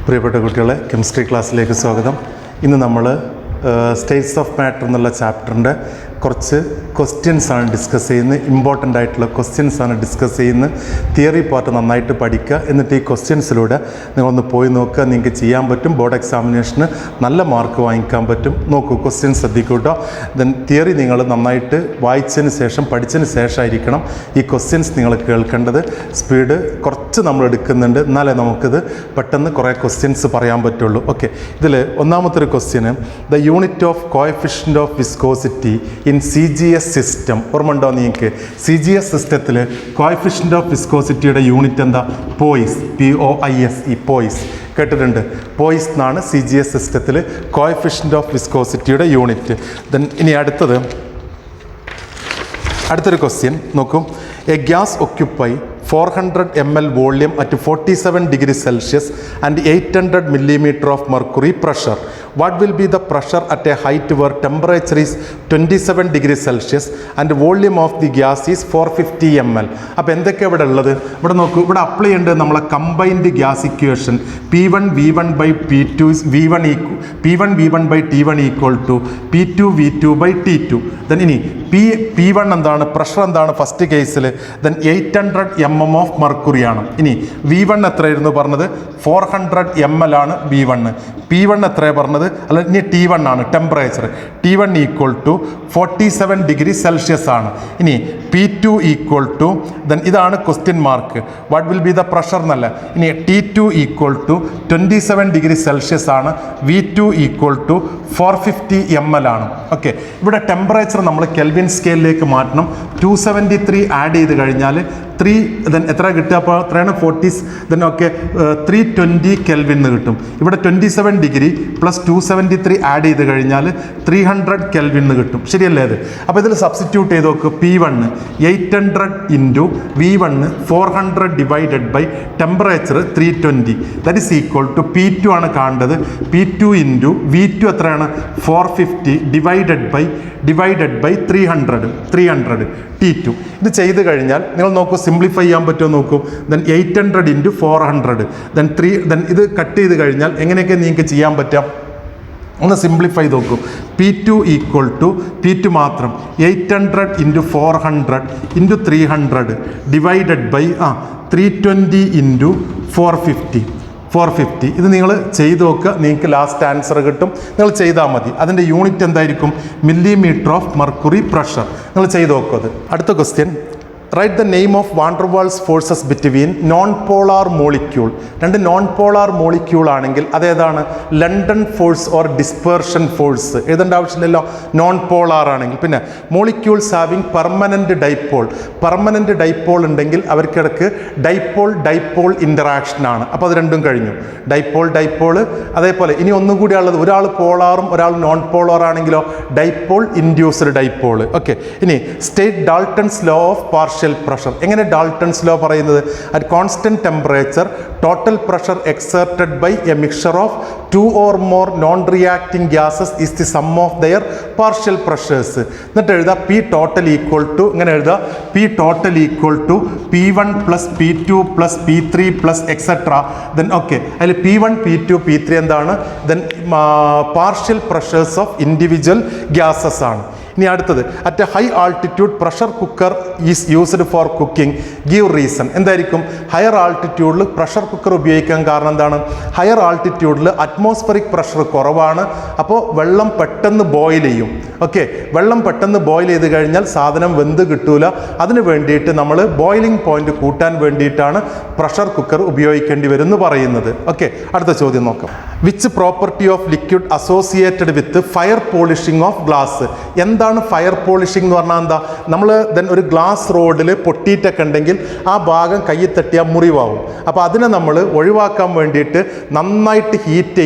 പ്രിയപ്പെട്ട കുട്ടികളെ, കെമിസ്ട്രി ക്ലാസ്സിലേക്ക് സ്വാഗതം. ഇന്ന് നമ്മൾ സ്റ്റേറ്റ്സ് ഓഫ് മാറ്റർ എന്നുള്ള ചാപ്റ്ററിൻ്റെ കുറച്ച് ക്വസ്റ്റ്യൻസാണ് ഡിസ്കസ് ചെയ്യുന്നത്. ഇമ്പോർട്ടൻ്റ് ആയിട്ടുള്ള ക്വസ്റ്റ്യൻസാണ് ഡിസ്കസ് ചെയ്യുന്നത്. തിയറി പാർട്ട് നന്നായിട്ട് പഠിക്കുക. എന്നിട്ട് ഈ ക്വസ്റ്റ്യൻസിലൂടെ നിങ്ങളൊന്ന് പോയി നോക്കുക. നിങ്ങൾക്ക് ചെയ്യാൻ പറ്റും. ബോർഡ് എക്സാമിനേഷന് നല്ല മാർക്ക് വാങ്ങിക്കാൻ പറ്റും. നോക്കൂ, ക്വസ്റ്റ്യൻ ശ്രദ്ധിക്കൂ കേട്ടോ. ദെൻ തിയറി നിങ്ങൾ നന്നായിട്ട് വായിച്ചതിന് ശേഷം പഠിച്ചതിന് ശേഷമായിരിക്കണം ഈ ക്വസ്റ്റ്യൻസ് നിങ്ങൾ കേൾക്കേണ്ടത്. സ്പീഡ് കുറച്ച് നമ്മൾ എടുക്കുന്നുണ്ട്, എന്നാലേ നമുക്കിത് പെട്ടെന്ന് കുറേ ക്വസ്റ്റ്യൻസ് പറയാൻ പറ്റുള്ളൂ. ഓക്കെ, ഇതിൽ ഒന്നാമത്തെ ഒരു question, the unit of coefficient of viscosity in CGS system. ഓർമ്മ നിങ്ങൾക്ക് CGS സിസ്റ്റത്തിൽ കോഎഫിഷ്യൻ്റ് ഓഫ് വിസ്കോസിറ്റിയുടെ യൂണിറ്റ് എന്താ? പോയിസ്, POISE, പോയിസ് കേട്ടിട്ടുണ്ട്. പോയിസ് എന്നാണ് CGS സിസ്റ്റത്തിൽ കോഎഫിഷ്യൻ്റ് ഓഫ് വിസ്കോസിറ്റിയുടെ യൂണിറ്റ്. ദെൻ ഇനി അടുത്തൊരു ക്വസ്റ്റ്യൻ നോക്കൂ. A gas occupy 400 ml volume at 47 degrees Celsius and 800 millimeter of mercury pressure. What will be the pressure at a height where temperature is 27 degrees Celsius and volume of the gas is 450 ml? അപ്പോൾ എന്തൊക്കെയാണ് ഇവിടെ ഉള്ളത്? ഇവിടെ നോക്കൂ, ഇവിടെ apply ചെയ്യേണ്ടത് നമ്മളെ combined gas equation P1 V1 by P2 is P1 V1 by T1 equal to P2 V2 by T2. Then ഇനി P1 എന്താണ്? പ്രഷർ എന്താണ് ഫസ്റ്റ് കേസിൽ? ദെൻ 800 mm ഓഫ് മെർക്കുറി ആണ്. ഇനി V1 എത്രയായിരുന്നു പറഞ്ഞത്? 400 ml ആണ് V1. P1 എത്രയാണ് പറഞ്ഞത്? അല്ല, ഇനി T1 ആണ് temperature. T1 equal to 47 degree Celsius ആണ്. ഇനി P2 ഈക്വൽ ടു, ദെൻ ഇതാണ് question mark, what will be the pressure എന്നല്ല. ഇനി T2 equal to 27 degree Celsius ആണ്. V2 ഈക്വൽ ടു 450 ml ആണ്. ഓക്കെ, ഇവിടെ ടെമ്പറേച്ചർ നമ്മൾ കെൽവിൻ സ്കെയിലിലേക്ക് മാറ്റണം. 273 ആഡ് ചെയ്ത് കഴിഞ്ഞാൽ 3 ദെൻ എത്ര കിട്ടുക? അപ്പോൾ എത്രയാണ്? 40 ദെൻ ഓക്കെ 320 കെൽവിൻ എന്ന് കിട്ടും. ഇവിടെ 27 ഡിഗ്രി പ്ലസ് 273 ആഡ് ചെയ്ത് കഴിഞ്ഞാൽ 300 കെൽവിൻ എന്ന് കിട്ടും. ശരിയല്ലേ അത്? അപ്പോൾ ഇതിൽ സബ്സ്റ്റിറ്റ്യൂട്ട് ചെയ്ത് നോക്ക്. P1 800 into V1 400 divided by temperature 320 that is equal to P2 ആണ് കാണേണ്ടത്. P2 ഇൻറ്റു V2 എത്രയാണ്? 450 ഡിവൈഡഡ് ബൈ 300 T2. ഇത് ചെയ്ത് കഴിഞ്ഞാൽ നിങ്ങൾ നോക്കൂ, സിംപ്ലിഫൈ ചെയ്യാൻ പറ്റുമോ നോക്കൂ. ദെൻ 800 ഇൻറ്റു 400 ദെൻ ഇത് കട്ട് ചെയ്ത് കഴിഞ്ഞാൽ എങ്ങനെയൊക്കെ നിങ്ങൾക്ക് ചെയ്യാൻ പറ്റാം? ഒന്ന് സിംപ്ലിഫൈ നോക്കൂ. P2 ഈക്വൽ ടു P2 മാത്രം 800 into 400 into 300 divided by 320 into 450. ഇത് നിങ്ങൾ ചെയ്ത് നോക്കുക, നിങ്ങൾക്ക് ലാസ്റ്റ് ആൻസർ കിട്ടും. നിങ്ങൾ ചെയ്താൽ മതി. അതിൻ്റെ യൂണിറ്റ് എന്തായിരിക്കും? Millimetre of mercury pressure. നിങ്ങൾ ചെയ്ത് നോക്കുക അത്. അടുത്ത question, write the name of van der Waals forces between non polar molecule. രണ്ട് നോൺ പോളാർ മോളിക്യൂൾ ആണെങ്കിൽ അതേതാണ്? London force or dispersion force. എഴുതേണ്ട ആവശ്യമില്ലല്ലോ, നോൺ പോളാർ ആണെങ്കിൽ. പിന്നെ മോളിക്യൂൾസ് ഹാവിങ് പെർമനൻറ്റ് ഡൈപോൾ ഉണ്ടെങ്കിൽ അവർക്കിടക്ക് ഡൈപോൾ ഇൻ്ററാക്ഷൻ ആണ്. അപ്പോൾ അത് രണ്ടും കഴിഞ്ഞു. ഡൈപോൾ. അതേപോലെ ഇനി ഒന്നുകൂടി ഉള്ളത്, ഒരാൾ പോളാറും ഒരാൾ നോൺ പോളാർ ആണെങ്കിലോ ഡൈപോൾ ഇൻഡ്യൂസ്ഡ് ഡൈപോൾ. ഓക്കെ, ഇനി state Dalton's law of partial pressure. എങ്ങനെ ഡാൾട്ടൺസ് ലോ പറയുന്നത്? At constant temperature total pressure exerted by a mixture of 2 or more non reacting gases is the sum of their partial pressures. എന്നിട്ട് എഴുതുക P total equal to, ഇങ്ങനെ എഴുതുക P total equal to P1 plus P2 plus P3 plus etcetera. Then okay, അതിൽ P1 P2 P3 എന്താണ്? Then partial pressures of individual gases ആണ്. ഇനി അടുത്തത്, at A high altitude pressure cooker is used for cooking, give reason. എന്തായിരിക്കും? Higher ആൾട്ടിറ്റ്യൂഡിൽ pressure cooker ഉപയോഗിക്കാൻ കാരണം എന്താണ്? Higher ആൾട്ടിറ്റ്യൂഡിൽ atmospheric pressure കുറവാണ്. അപ്പോൾ വെള്ളം പെട്ടെന്ന് ബോയിൽ ചെയ്യും. ഓക്കെ, വെള്ളം പെട്ടെന്ന് ബോയിൽ ചെയ്ത് കഴിഞ്ഞാൽ സാധനം വെന്ത് കിട്ടൂല. അതിന് വേണ്ടിയിട്ട് നമ്മൾ ബോയിലിംഗ് പോയിന്റ് കൂട്ടാൻ വേണ്ടിയിട്ടാണ് പ്രഷർ കുക്കർ ഉപയോഗിക്കേണ്ടി വരും എന്ന് പറയുന്നത്. ഓക്കെ, അടുത്ത ചോദ്യം നോക്കാം. Which property of liquid associated with fire polishing of glass. എന്താണ് ഫയർ പോളിഷിംഗ് എന്ന് പറഞ്ഞാൽ എന്താ? നമ്മൾ ദെൻ ഒരു ഗ്ലാസ് റോഡിൽ പൊട്ടിയിട്ടൊക്കെ ഉണ്ടെങ്കിൽ ആ ഭാഗം കയ്യിൽ തട്ടിയാൽ മുറിവാകും. അപ്പോൾ അതിനെ നമ്മൾ ഒഴിവാക്കാൻ വേണ്ടിയിട്ട് നന്നായിട്ട് ഹീറ്റ്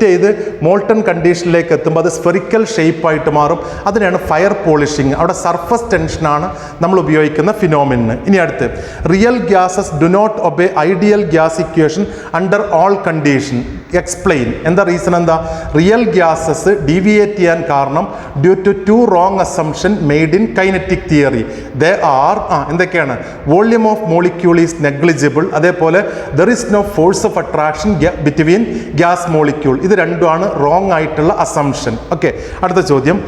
ചെയ്ത് മോൾട്ടൺ കണ്ടീഷനിലേക്ക് എത്തുമ്പോൾ അത് സ്ഫെറിക്കൽ ഷേപ്പായിട്ട് മാറും. അതിനാണ് ഫയർ പോളിഷിംഗ്. അവിടെ സർഫസ് ടെൻഷനാണ് നമ്മൾ ഉപയോഗിക്കുന്ന ഫിനോമിനന്. ഇനി അടുത്ത്, real gases do not obey ideal gas equation under all condition. Explain. എന്താ റീസൺ? എന്താ? റിയൽ ഗ്യാസസ് ഡീവിയേറ്റ് ചെയ്യാൻ കാരണം due to 2 wrong assumption made in kinetic theory. They are എന്തൊക്കെയാണ്? Volume of molecule is negligible, അതേപോലെ there is no force of attraction between gas molecule. ഇത് രണ്ടുമാണ് wrong ആയിട്ടുള്ള assumption. Okay, അടുത്ത ചോദ്യം.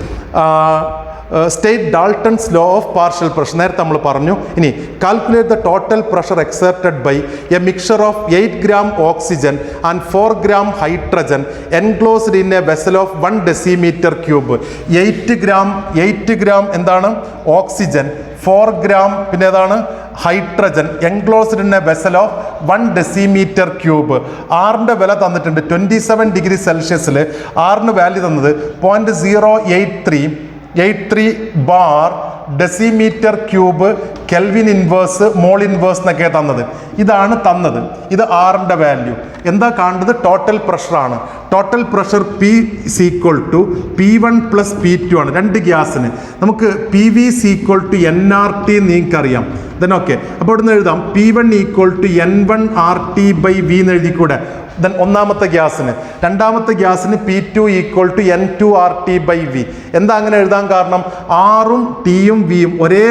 State Dalton's law of partial pressure. നേരത്തെ നമ്മൾ പറഞ്ഞു. ഇനി calculate the total pressure exerted by a mixer of 8 gram oxygen and 4 gram hydrogen enclosed in a vessel of 1 decimeter-cube. 8 gram എന്താണ്? ഓക്സിജൻ, 4 gram പിന്നെ ഏതാണ്? Hydrogen enclosed in a vessel of 1 decimeter-cube. ആറിൻ്റെ വില തന്നിട്ടുണ്ട് 27 ഡിഗ്രി സെൽഷ്യസിൽ. ആറിന് value തന്നത് 0.083 bar decimetre cube kelvin inverse mol inverse എന്നൊക്കെ തന്നത്. ഇതാണ് തന്നത്. ഇത് ആറിൻ്റെ വാല്യൂ. എന്താ കാണുന്നത്? ടോട്ടൽ പ്രഷറാണ്. Total pressure P is equal to P1 plus P2 ആണ്. രണ്ട് ഗ്യാസിന് നമുക്ക് PV is equal to nRT നിങ്ങൾക്കറിയാം. ദെൻ ഓക്കെ, അപ്പോൾ ഇവിടുന്ന് എഴുതാം P1 equal to N1RT/V എന്ന് എഴുതിക്കൂടെ? ദെൻ ഒന്നാമത്തെ ഗ്യാസിന്. രണ്ടാമത്തെ ഗ്യാസിന് P2 equal to N2RT/V. എന്താ അങ്ങനെ എഴുതാൻ കാരണം? ആറും ടിയും വിയും ഒരേ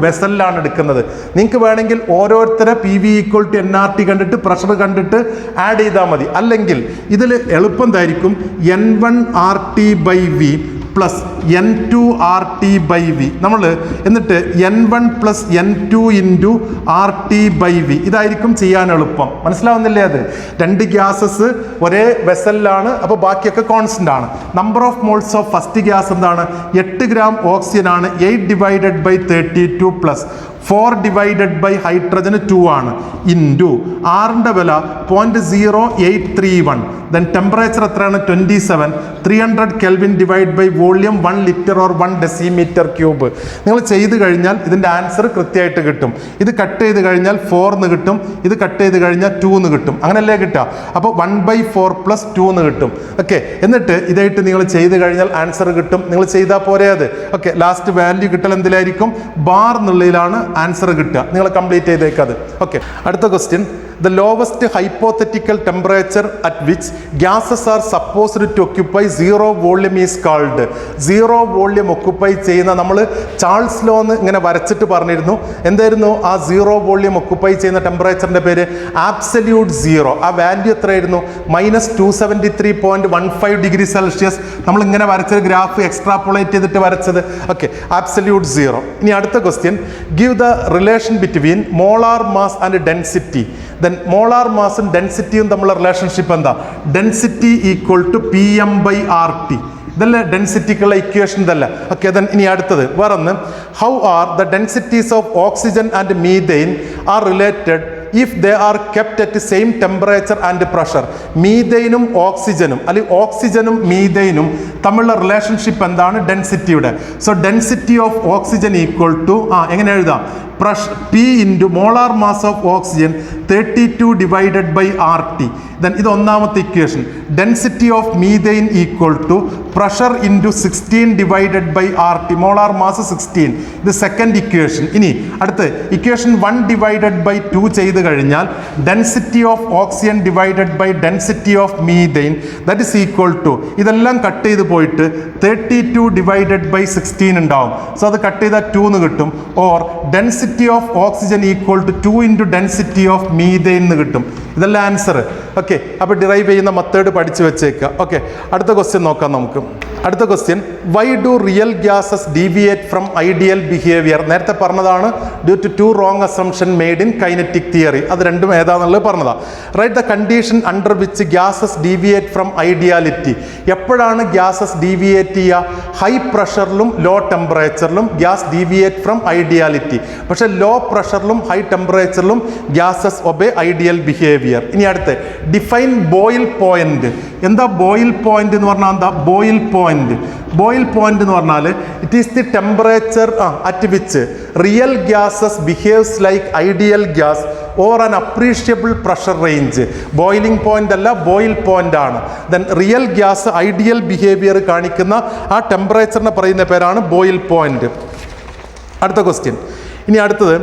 വെസലിലാണ് എടുക്കുന്നത്. നിങ്ങൾക്ക് വേണമെങ്കിൽ ഓരോരുത്തരെ PV equal to NRT കണ്ടിട്ട് പ്രഷർ കണ്ടിട്ട് ആഡ് ചെയ്താൽ മതി. അല്ലെങ്കിൽ ഇതിൽ എളുപ്പം എന്തായിരിക്കും? N1RT/V plus N2RT/V. നമ്മൾ എന്നിട്ട് N1 plus N2 into RT/V. ഇതായിരിക്കും ചെയ്യാൻ എളുപ്പം. മനസ്സിലാവുന്നില്ലേ? അത് രണ്ട് ഗ്യാസസ് ഒരേ വെസലിലാണ്, അപ്പോൾ ബാക്കിയൊക്കെ കോൺസ്റ്റന്റ് ആണ്. Number of moles of first gas എന്താണ്? 8 gram ഓക്സിജൻ ആണ്. 8 divided by 32 plus 4 divided by ഹൈഡ്രജന് 2 ആണ്. ഇൻറ്റു ആറിൻ്റെ വില 0.0831. ദെൻ ടെമ്പറേച്ചർ എത്രയാണ്? 27. 300 Kelvin divide by volume 1 liter or 1 decimeter-cube. നിങ്ങൾ ചെയ്ത് കഴിഞ്ഞാൽ ഇതിൻ്റെ ആൻസർ കൃത്യമായിട്ട് കിട്ടും. ഇത് കട്ട് ചെയ്ത് കഴിഞ്ഞാൽ 4 എന്ന് കിട്ടും, ഇത് കട്ട് ചെയ്ത് കഴിഞ്ഞാൽ 2 എന്ന് കിട്ടും. അങ്ങനെയല്ലേ കിട്ടുക? അപ്പോൾ 1/4 പ്ലസ് 2 എന്ന് കിട്ടും. ഓക്കെ, എന്നിട്ട് ഇതായിട്ട് നിങ്ങൾ ചെയ്ത് കഴിഞ്ഞാൽ ആൻസർ കിട്ടും. നിങ്ങൾ ചെയ്താൽ പോരെ അത്. ഓക്കെ, ലാസ്റ്റ് വാല്യൂ കിട്ടൽ എന്തിലായിരിക്കും? ബാർ എന്നുള്ളതിലാണ് ആൻസർ കിട്ടുക. നിങ്ങൾ കംപ്ലീറ്റ് ചെയ്തേക്കത്. ഓക്കെ, അടുത്ത question. The lowest hypothetical temperature at which gases are supposed to occupy zero volume is called. Zero volume occupy ചെയ്യുന്ന നമ്മൾ ചാൾസ് ലോ എന്ന് ഇങ്ങനെ വരച്ചിട്ട് പറഞ്ഞിരുന്നു. എന്തായിരുന്നു ആ സീറോ വോള്യൂം ഒക്കുപ്പൈ ചെയ്യുന്ന ടെമ്പറേച്ചറിൻ്റെ പേര്? Absolute zero. ആ വാല്യൂ എത്രയായിരുന്നു? -273.15 ഡിഗ്രി സെൽഷ്യസ്. നമ്മൾ ഇങ്ങനെ വരച്ചൊരു ഗ്രാഫ് എക്സ്ട്രാപ്പുളേറ്റ് ചെയ്തിട്ട് വരച്ചത്. Okay, absolute zero. ഇനി അടുത്ത question. Give the relation between molar mass and density. Then molar മാസും ഡെൻസിറ്റിയും തമ്മിലുള്ള റിലേഷൻഷിപ്പ് എന്താ? Density equal to PM/RT. ഇതല്ലേ ഡെൻസിറ്റിക്കുള്ള ഇക്വേഷൻ ഇതല്ല. ഓക്കെ, ദെൻ ഇനി അടുത്തത് വേറൊന്ന്. How are the densities of oxygen and methane are related if they are kept at same temperature and pressure? മീഥെയിനും ഓക്സിജനും അല്ലെങ്കിൽ ഓക്സിജനും മീഥെയിനും തമ്മിലുള്ള റിലേഷൻഷിപ്പ് എന്താണ്? ഡെൻസിറ്റിയുടെ. So density of oxygen equal to എങ്ങനെ എഴുതാം? P into molar mass of oxygen 32 divided by RT. Then ഇത് ഒന്നാമത്തെ equation. Density of methane equal to pressure into 16 divided by RT. Molar mass 16. ഇത് സെക്കൻഡ് ഇക്വേഷൻ. ഇനി അടുത്ത് equation 1 divided by 2 ചെയ്ത് കഴിഞ്ഞാൽ density of oxygen divided by density of methane that is equal to, ഇതെല്ലാം cut ചെയ്ത് പോയിട്ട് 32 divided by 16 ഉണ്ടാവും. So അത് കട്ട് ചെയ്താൽ 2 എന്ന് കിട്ടും. Or density of oxygen equal to 2 into density of methane എന്ന് കിട്ടും. ഇതല്ല ആൻസർ. ഓക്കെ, അപ്പോൾ ഡിറൈവ് ചെയ്യുന്ന മെത്തേഡ് പഠിച്ചു വെച്ചേക്കുക. ഓക്കെ, അടുത്ത ക്വസ്റ്റ്യൻ നോക്കാം നമുക്ക്. അടുത്ത question. Why do real gases deviate from ideal behaviour? നേരത്തെ പറഞ്ഞതാണ് due to 2 wrong assumption made in kinetic theory. അത് രണ്ടും ഏതാണെന്നുള്ളത് പറഞ്ഞതാണ്. Write the condition under which gases deviate from ideality. എപ്പോഴാണ് ഗ്യാസസ് ഡീവിയേറ്റ് ചെയ്യുക? ഹൈ പ്രഷറിലും ലോ ടെമ്പറേച്ചറിലും ഗ്യാസ് ഡീവിയേറ്റ് ഫ്രം ഐഡിയാലിറ്റി. പക്ഷേ ലോ പ്രഷറിലും ഹൈ ടെമ്പറേച്ചറിലും ഗ്യാസസ് ഒബേ ഐഡിയൽ ബിഹേവിയർ. ഇനി അടുത്ത് ഡിഫൈൻ ബോയിൽ പോയിന്റ്. എന്താ ബോയിൽ പോയിന്റ് എന്ന് പറഞ്ഞാൽ? എന്താ ബോയിൽ പോയിന്റ്? ബോയിൽ പോയിന്റ് എന്ന് പറഞ്ഞാൽ it is the temperature at which real gases behaves like ideal gas or an appreciable pressure range. Boiling point അല്ല, Boyle point ആണ്. Then real gas ideal behaviour കാണിക്കുന്ന ആ ടെമ്പറേച്ചറിനെ പറയുന്ന പേരാണ് ബോയിൽ പോയിന്റ്. അടുത്ത question. ഇനി അടുത്തത്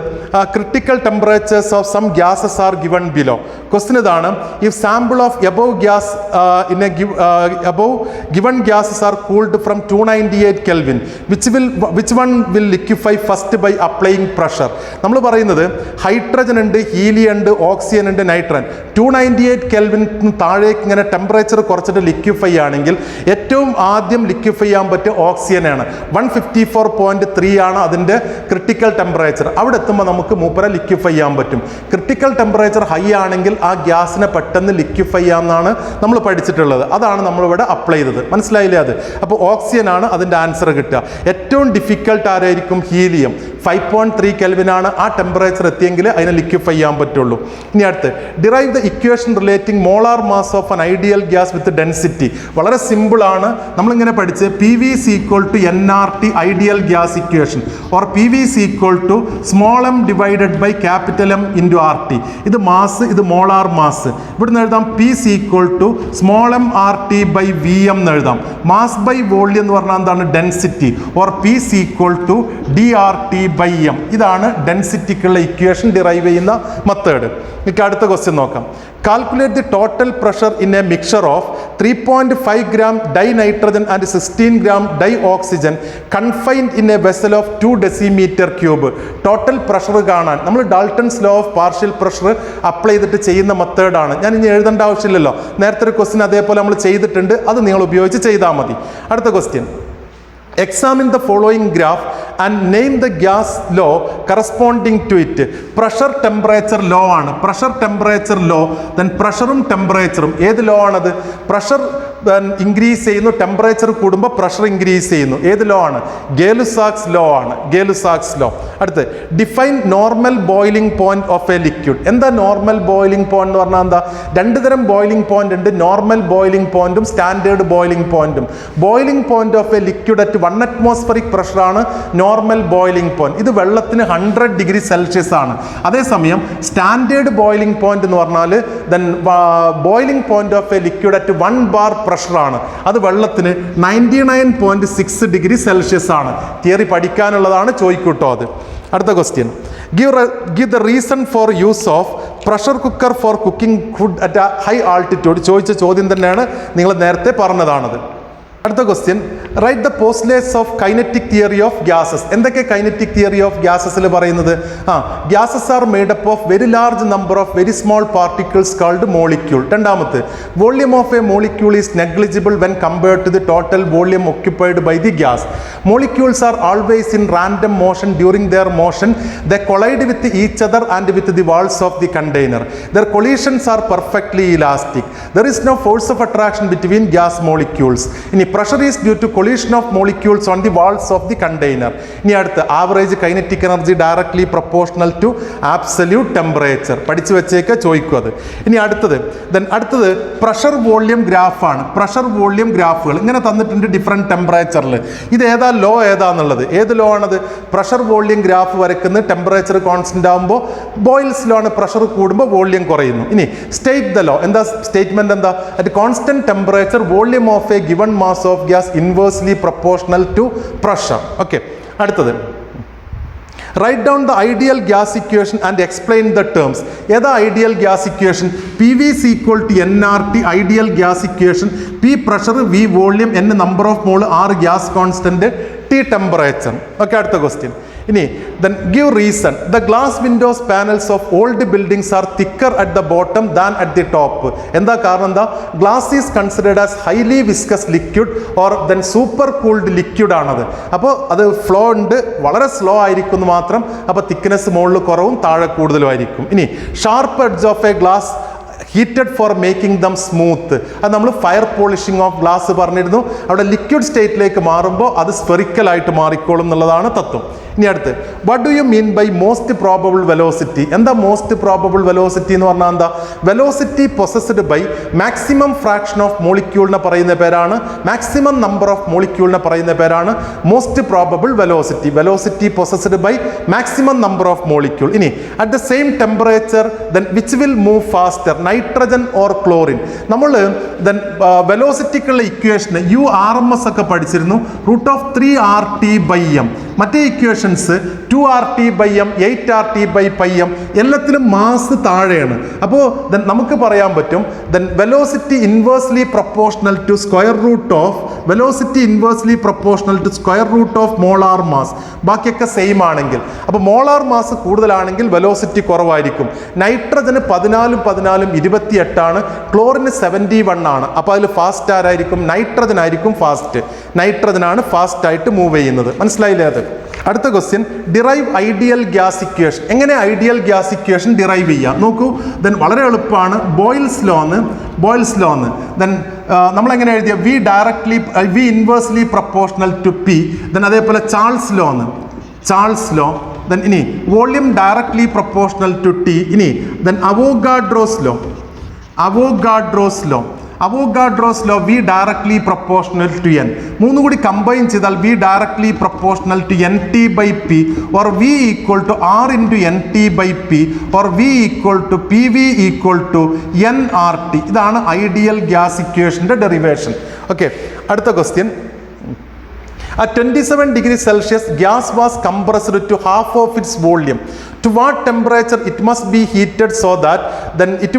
critical temperatures of some gases are given below. Question ഇതാണ്, if sample of above gas in a above given gases are cooled from 298 Kelvin, which one will liquefy first by applying pressure? നമ്മൾ പറയുന്നത് hydrogen ഉണ്ട്, helium ഉണ്ട്, oxygen ഉണ്ട്, nitrogen. 298 Kelvin താഴേക്ക് ഇങ്ങനെ temperature കുറച്ചിട്ട് liquefy ആണെങ്കിൽ ഏറ്റവും ആദ്യം ലിക്വിഫൈ ചെയ്യാൻ പറ്റിയ ഓക്സിജനാണ്. 154.3 ആണ് അതിൻ്റെ ക്രിട്ടിക്കൽ ടെമ്പറേച്ചർ. അവിടെ എത്തുമ്പോൾ നമുക്ക് മൂപ്പരെ ലിക്വിഫൈ ചെയ്യാൻ പറ്റും. ക്രിട്ടിക്കൽ ടെമ്പറേച്ചർ ഹൈ ആണെങ്കിൽ ആ ഗ്യാസിനെ പെട്ടെന്ന് ലിക്വിഫൈ ചെയ്യാമെന്നാണ് നമ്മൾ പഠിച്ചിട്ടുള്ളത്. അതാണ് നമ്മളിവിടെ അപ്ലൈ ചെയ്തത്. മനസ്സിലായില്ലേ? അത് അപ്പോൾ ഓക്സിജൻ ആണ് അതിൻ്റെ ആൻസർ കിട്ടുക. ഏറ്റവും ഡിഫിക്കൽട്ട് ആരായിരിക്കും? ഹീലിയം. 5.3 Kelvin ആണ് ആ ടെമ്പറേച്ചർ എത്തിയെങ്കിൽ അതിനെ ലിക്വിഫൈ ചെയ്യാൻ പറ്റുള്ളൂ. ഇനി അടുത്ത് derive the equation relating molar mass of an ideal gas with density. വളരെ സിമ്പിൾ ആണ്. നമ്മളിങ്ങനെ പഠിച്ച് PV is equal to nRT ideal gas equation or PV is equal to small m divided by capital M into RT. ഇത് mass, ഇത് molar mass. ഇവിടുന്ന് എഴുതാം P is equal to small m RT by VM എന്ന് എഴുതാം. Mass by volume എന്ന് പറഞ്ഞാൽ എന്താണ്? Density. Or P is equal to DRT by M. ഇതാണ് ഡെൻസിറ്റിക്കുള്ള ഇക്വേഷൻ ഡിറൈവ് ചെയ്യുന്ന മെത്തേഡ്. എനിക്ക് അടുത്ത ക്വസ്റ്റ്യൻ നോക്കാം. Calculate the total pressure in a mixer of 3.5 gram dinitrogen and 16 gram dioxygen confined in a vessel of 2 decimeter cube. Total pressure കാണാൻ നമ്മൾ Dalton's law of partial pressure apply ചെയ്തിട്ട് ചെയ്യുന്ന മെത്തേഡാണ്. ഞാൻ ഇനി എഴുതേണ്ട ആവശ്യമില്ലല്ലോ. നേരത്തെ ഒരു ക്വസ്റ്റ്യൻ അതേപോലെ നമ്മൾ ചെയ്തിട്ടുണ്ട്. അത് നിങ്ങൾ ഉപയോഗിച്ച് ചെയ്താൽ മതി. അടുത്ത question, examine the following graph and name the gas law corresponding to it. Pressure temperature law ആണ്. പ്രഷർ ടെമ്പറേച്ചർ ലോ, ദെൻ പ്രഷറും ടെമ്പറേച്ചറും ഏത് ലോ ആണത്? പ്രഷർ ഇൻക്രീസ് ചെയ്യുന്നു, ടെമ്പറേച്ചർ കൂടുമ്പോൾ പ്രഷർ ഇൻക്രീസ് ചെയ്യുന്നു. ഏത് ലോ ആണ്? ഗേ-ലുസാക്സ് ലോ ആണ്. Gay Lussac's law. അടുത്ത് define normal boiling point of a liquid. എന്താ നോർമൽ ബോയിലിംഗ് പോയിന്റ് എന്ന് പറഞ്ഞാൽ എന്താ? രണ്ട് തരം ബോയിലിംഗ് പോയിന്റ് ഉണ്ട്. നോർമൽ ബോയിലിംഗ് പോയിന്റും സ്റ്റാൻഡേർഡ് ബോയിലിംഗ് പോയിന്റും. Boiling point of a liquid at 1 atmospheric പ്രഷറാണ് നോർമൽ ബോയിലിംഗ് പോയിന്റ്. ഇത് വെള്ളത്തിന് 100 degree Celsius ആണ്. അതേസമയം സ്റ്റാൻഡേർഡ് ബോയിലിംഗ് പോയിന്റ് എന്ന് പറഞ്ഞാൽ then boiling point of a liquid at 1 bar പ്രഷറാണ്. അത് വെള്ളത്തിന് 99.6 degree Celsius ആണ്. തിയറി പഠിക്കാനുള്ളതാണ്, ചോദിക്കൂട്ടോ അത്. അടുത്ത question, give the reason for use of pressure cooker four cooking food at high altitude. ചോദിച്ച ചോദ്യം തന്നെയാണ്, നിങ്ങൾ നേരത്തെ പറഞ്ഞതാണത്. അടുത്ത question, write the postulates of kinetic theory of gases. എന്തൊക്കെ കൈനറ്റിക് തിയറി ഓഫ് ഗ്യാസസിൽ പറയുന്നത്? Gases are made up of very large number of very small particles called molecule. രണ്ടാമത്തെ, volume of a molecule is negligible when compared to the total volume occupied by the gas. Molecules are always in random motion. During their motion they collide with each other and with the walls of the container. Their collisions are perfectly elastic. There is no force of attraction between gas molecules. ഇനി pressure is due to collision of molecules on the walls of the container. ഇനി അടുത്ത്, average kinetic energy directly proportional to absolute temperature. പഠിച്ചു വെച്ചേക്ക്, ചോദിക്കും അത്. ഇനി അടുത്തത് pressure volume ഗ്രാഫാണ്. പ്രഷർ വോള്യം ഗ്രാഫുകൾ ഇങ്ങനെ തന്നിട്ടുണ്ട് ഡിഫറെൻറ്റ് ടെമ്പറേച്ചറിൽ. ഇത് ഏതാ ലോ ഏതാന്നുള്ളത്? ഏത് ലോ ആണത്? പ്രഷർ വോള്യം ഗ്രാഫ് വരയ്ക്കുന്നത് ടെമ്പറേച്ചർ കോൺസ്റ്റന്റ് ആകുമ്പോൾ ബോയിൽസ് ലോ ആണ്. പ്രഷർ കൂടുമ്പോൾ വോള്യം കുറയുന്നു. ഇനി സ്റ്റേറ്റ് ദ ലോ. എന്താ സ്റ്റേറ്റ്മെന്റ്? എന്താ? At constant temperature volume of a given mass of gas inversely proportional to pressure. Okay. അടുത്തത്, write down the ideal gas equation and explain the terms. ഏതാ ideal gas equation? PV is equal to nRT ideal gas equation. P pressure, V volume, N number of mall, R gas constant, T temperature. Okay. അടുത്ത question. ഇനി then give reason. The glass windows panels of old buildings are thicker at the bottom than at the top. എന്താ കാരണം? എന്താ? Glass is considered as highly viscous liquid or then super cooled liquid ആണത്. അപ്പോൾ അത് flow ഉണ്ട്, വളരെ slow ആയിരിക്കും മാത്രം. അപ്പോൾ തിക്നെസ് മുകളിൽ കുറവും താഴെ കൂടുതലും ആയിരിക്കും. ഇനി sharp edge of A glass heated for making them smooth. അത് നമ്മൾ ഫയർ പോളിഷിംഗ് ഓഫ് ഗ്ലാസ് പറഞ്ഞിരുന്നു. അവിടെ ലിക്വിഡ് സ്റ്റേറ്റിലേക്ക് മാറുമ്പോൾ അത് സ്ഫെറിക്കലായിട്ട് മാറിക്കോളും എന്നുള്ളതാണ് തത്വം. ഇനി അടുത്ത്, what do you mean by most probable velocity? എന്താ മോസ്റ്റ് പ്രോബബിൾ വെലോസിറ്റി എന്ന് പറഞ്ഞാൽ എന്താ? Velocity possessed by maximum fraction of മോളിക്യൂളിനെ പറയുന്ന പേരാണ്, മാക്സിമം നമ്പർ ഓഫ് മോളിക്യൂളിനെ പറയുന്ന പേരാണ് most probable velocity. Velocity possessed by maximum number of molecule. ഇനി at the same temperature then which will move faster, nitrogen or chlorine? നമ്മൾ then വെലോസിറ്റിക്കുള്ള equation URMS ഒക്കെ പഠിച്ചിരുന്നു. √3RT/m. മറ്റേ ഇക്വേഷൻസ് 2RT/m 8RT/πm എല്ലാത്തിലും മാസ് താഴെയാണ്. അപ്പോൾ നമുക്ക് പറയാൻ പറ്റും then velocity inversely proportional to square root of molar mass. ബാക്കിയൊക്കെ സെയിം ആണെങ്കിൽ, അപ്പോൾ മോളാർ മാസ് കൂടുതലാണെങ്കിൽ വെലോസിറ്റി കുറവായിരിക്കും. നൈട്രജന് 14 28 ക്ലോറിന് 71 ആണ്. അപ്പോൾ അതിൽ ഫാസ്റ്റ് ആരായിരിക്കും? നൈട്രജൻ ആയിരിക്കും ഫാസ്റ്റ്. നൈട്രജനാണ് ഫാസ്റ്റ് ആയിട്ട് മൂവ് ചെയ്യുന്നത്. മനസ്സിലായില്ലേ? അത് അടുത്ത question, derive ideal gas equation. എങ്ങനെ ഐഡിയൽ ഗ്യാസ് ഇക്വേഷൻ ഡിറൈവ് ചെയ്യാം നോക്കൂ. ദെൻ വളരെ എളുപ്പമാണ്. ബോയിൽസ് ലോന്ന് ദെൻ നമ്മളെങ്ങനെ എഴുതിയ V inversely proportional to P. Then അതേപോലെ ചാൾസ് ലോ. ദെൻ ഇനി volume directly proportional to T. ഇനി then Avogadro's law V directly proportional to N. മൂന്നും കൂടി കമ്പൈൻ ചെയ്താൽ V directly proportional to NT/P or V equal to R into NT/P or V equal to PV equal to NRT. ഇതാണ് ideal gas ഇക്വേഷൻ്റെ derivation. Okay, അടുത്ത question. At 27 degrees Celsius, gas was compressed to half of its volume. To what temperature it must be heated so that then it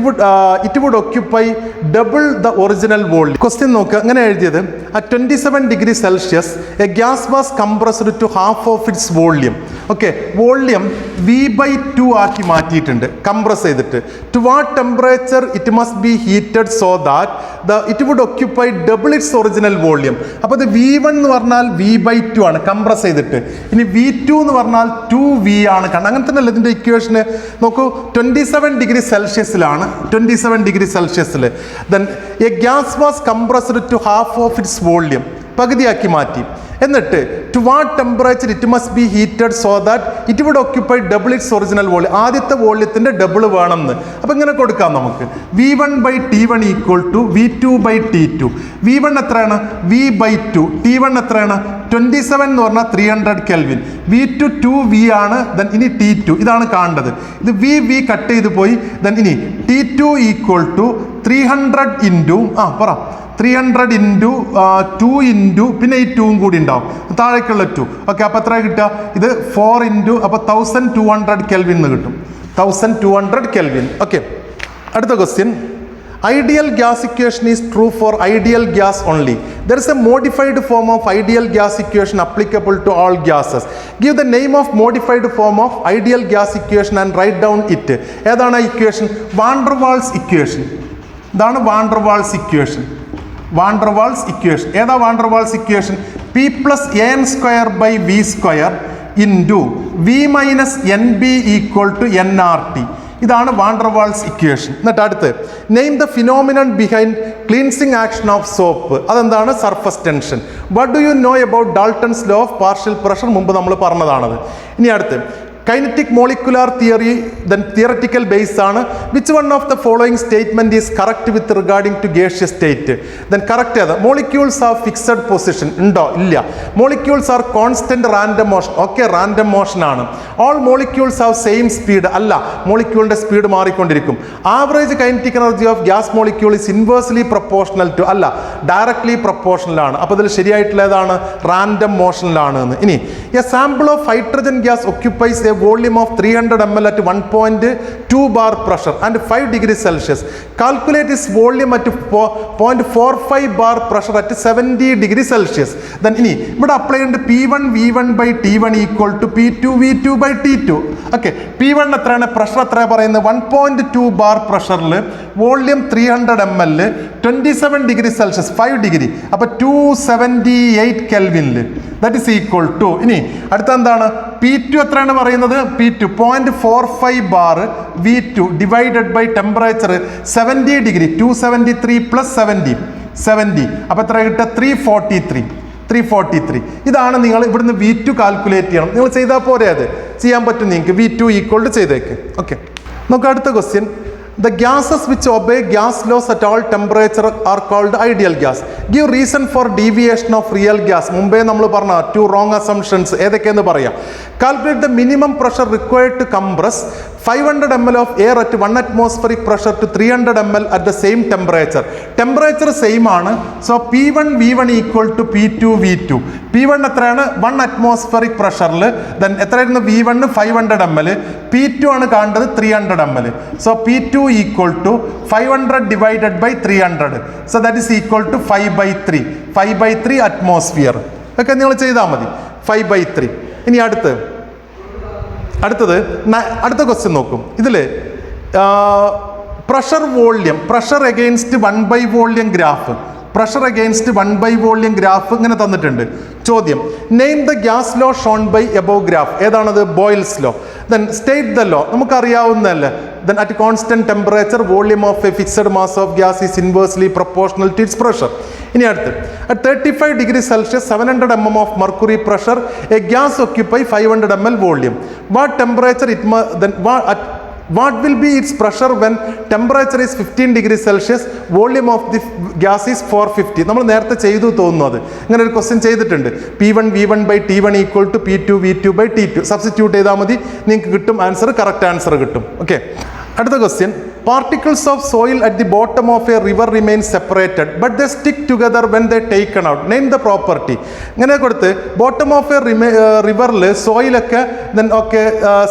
would occupy double the original volume? Question നോക്കുക. അങ്ങനെ എഴുതിയത് at 27 degrees Celsius, a gas was compressed to half of its volume. Okay, volume V/2 ആക്കി മാറ്റിയിട്ടുണ്ട് compress ചെയ്തിട്ട്. To what temperature it must be heated so that it would occupy double its original volume. അപ്പോൾ ഇത് V1 എന്ന് പറഞ്ഞാൽ V/2 ആണ് compress ചെയ്തിട്ട്. ഇനി V2 എന്ന് പറഞ്ഞാൽ 2V ആണ്. കാരണം അങ്ങനെ തന്നെ ഇതിൻ്റെ ഇക്വേഷന് നോക്കൂ. 27 ഡിഗ്രി സെൽഷ്യസിലാണ്. 27 ഡിഗ്രി സെൽഷ്യസിൽ then a gas was compressed to half of its volume, പകുതിയാക്കി മാറ്റി. എന്നിട്ട് to what temperature it must be heated so that it would occupy double its original volume. ആദ്യത്തെ വോള്യത്തിൻ്റെ ഡബിൾ വേണമെന്ന്. അപ്പോൾ ഇങ്ങനെ കൊടുക്കാം നമുക്ക്. V1/T1 equal to V2/T2. V1 എത്രയാണ്? V/2. T1 എത്രയാണ്? 27 എന്ന് പറഞ്ഞാൽ 300 കെൽവിൻ. V2 2V ആണ്. ദെൻ ഇനി T2 ഇതാണ് കാണേണ്ടത്. ഇത് V കട്ട് ചെയ്ത് പോയി. ദെൻ ഇനി T2 equal to 300 into 300 into 2 into പിന്നെ ഈ 2 കൂടി ഉണ്ടാവും താഴേക്കുള്ള 2. ഓക്കെ, അപ്പോൾ എത്ര കിട്ടുക? ഇത് 4 ഇൻറ്റു അപ്പോൾ 1200 കെൽവിൻ എന്ന് കിട്ടും. 1200 കെൽവിൻ. ഓക്കെ, അടുത്ത question. Ideal gas equation is true for ideal gas only. There is a modified form of ideal gas equation applicable to all gases. Give the name of modified form of ideal gas equation and write down it. ഏതാണ് equation? Van der Waals equation. ഇതാണ് van der Waals equation. ഏതാ van der Waals equation? P+an² into V - NB equal to NRT. ഇതാണ് van der Waals equation. എന്നിട്ട് അടുത്ത് name the phenomenon behind cleansing action of soap. അതെന്താണ്? Surface tension. What do you know about Dalton's law of partial pressure? മുമ്പ് നമ്മൾ പറഞ്ഞതാണത്. ഇനി അടുത്ത് kinetic molecular theory then theoretical base ആണ്. Which one of the following statement is correct with regarding to gaseous state? Then correct ഏത്? Molecules are fixed position ഉണ്ടോ? ഇല്ല. Molecules are constant random motion. Okay, random motion ആണ്. All molecules have same speed. അല്ല, മോളിക്യൂളിന്റെ speed മാറിക്കൊണ്ടിരിക്കും. Average kinetic energy of gas molecule is inversely proportional to. അല്ല, directly proportional ആണ്. അപ്പോൾ ഇതിൽ ശരിയായിട്ടുള്ള ഏതാണ്? റാൻഡം മോഷനിലാണ് എന്ന്. ഇനി a sample of hydrogen gas occupies a volume of 300 ml at 1.2 bar pressure and 5 degrees Celsius. Calculate its volume at 0.45 bar pressure at 70 degrees Celsius. Then ഇനി ഇവിടെ അപ്ലൈ ചെയ്യുന്നത് P1 V1/T1 equal to P2 V2/T2. Okay, P1 എത്രയാണ്? Pressure എത്ര പറയുന്നത്? 1.2 bar പ്രഷറിൽ volume 300 ml 27 degree Celsius 5 degree അപ്പോൾ 278 കെൽവിനിൽ. That is equal to ഇനി അടുത്ത എന്താണ്? P2 എത്രയാണ് പറയുന്നത്? P2 0.45 bar V2 divided by temperature 70 degree 273 plus 70 അപ്പോൾ എത്ര കിട്ടുക? 343. ഇതാണ് നിങ്ങൾ ഇവിടുന്ന് V2 കാൽക്കുലേറ്റ് ചെയ്യണം. നിങ്ങൾ ചെയ്താൽ പോരെ? അത് ചെയ്യാൻ പറ്റും നിങ്ങൾക്ക്. V2 ഈക്വൽ ടു ചെയ്തേക്ക്. ഓക്കെ, നമുക്ക് അടുത്ത question. The gases which obey gas laws at all temperature are called ideal gas. Give reason for deviation of real gas. മുമ്പേ നമ്മൾ പറഞ്ഞ 2 wrong assumptions ഏതൊക്കെയെന്ന് പറയാം. Calculate the minimum pressure required to compress 500 ml of air at 1 atmospheric pressure to 300 ml at the same temperature. Temperature same ആണ്. So P1 V1 equal to P2 V2. P1 എത്രയാണ്? 1 atmospheric pressureൽ. Then എത്രയായിരുന്നു? V1 500 ml. P2 ആണ് കാണേണ്ടത് 300 ml. So P2 equal to 500 divided by 300. So that is equal to 5/3. 5/3 atmosphere. ഒക്കെ നിങ്ങൾ ചെയ്താൽ മതി. 5/3. ഇനി അടുത്ത ക്വസ്റ്റ്യൻ നോക്കും. ഇതിൽ പ്രഷർ വോള്യം, പ്രഷർ അഗെയിൻസ്റ്റ് 1/വോള്യം ഗ്രാഫ്, പ്രഷർ അഗെയിൻസ്റ്റ് 1/വോള്യം ഗ്രാഫ് ഇങ്ങനെ തന്നിട്ടുണ്ട്. ചോദ്യം, name the gas law shown by above graph. ഏതാണത്? Boyle's law. Then state the law, നമുക്കറിയാവുന്നതല്ലേ. Then at constant temperature, volume of a fixed mass of gas is inversely proportional to its pressure. ഇനി അടുത്ത്, at 35 degrees Celsius, 700 mm of mercury pressure, a gas occupy 500 ml volume. What temperature it then what will be its pressure when temperature is 15 degrees Celsius, volume of the gas is 450. നമ്മൾ നേരത്തെ ചെയ്തു തോന്നുന്നു. അത് ഇങ്ങനെ ഒരു question ചെയ്തിട്ടുണ്ട്. P1 V1 by T1 equal to P2 V2 by T2. Substitute ചെയ്താൽ മതി, നിങ്ങൾക്ക് കിട്ടും ആൻസർ, കറക്റ്റ് ആൻസർ കിട്ടും. ഓക്കെ, അടുത്ത question, particles of soil at the bottom of a river remain separated but they stick together when they taken out. Name the property. ഇങ്ങനെ കൊടുത്ത് bottom of A റിവറിൽ സോയിലൊക്കെ